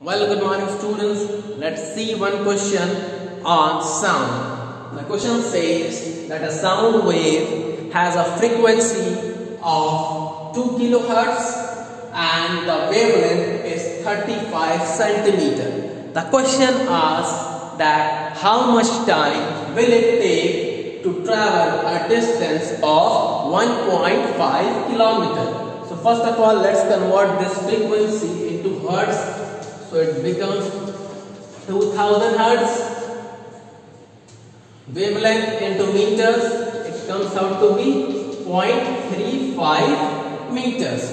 Well, good morning students. Let's see one question on sound. The question says that a sound wave has a frequency of 2 kilohertz and the wavelength is 35 centimeter. The question asks that how much time will it take to travel a distance of 1.5 kilometer. So first of all, let's convert this frequency into hertz. So it becomes 2000 hertz. Wavelength into meters, it comes out to be 0.35 meters.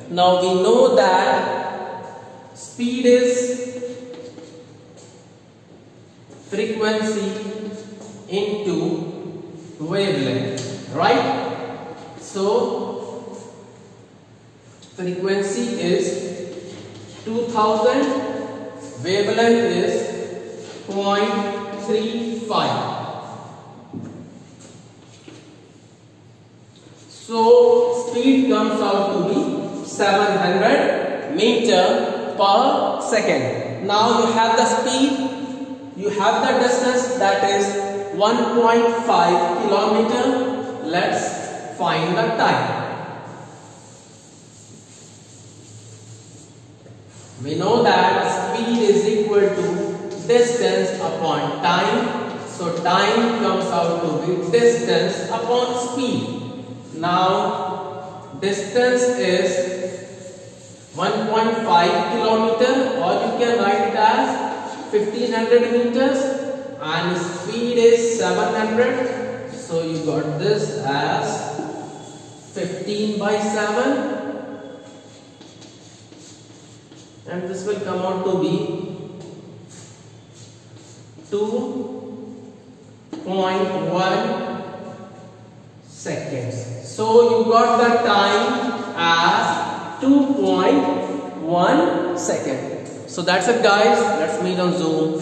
Now we know that speed is frequency into wavelength, right? So frequency is 2000, wavelength is 0.35. So speed comes out to be 700 meter per second. Now you have the speed, you have the distance, that is 1.5 kilometer. Let's find the time. We know that speed is equal to distance upon time. So time comes out to be distance upon speed. Now distance is 1.5 kilometer, or you can write it as 1500 meters, and speed is 700. So you got this as 15 by 7. And this will come out to be 2.1 seconds. So you got the time as 2.1 seconds. So that's it guys. Let's meet on Zoom.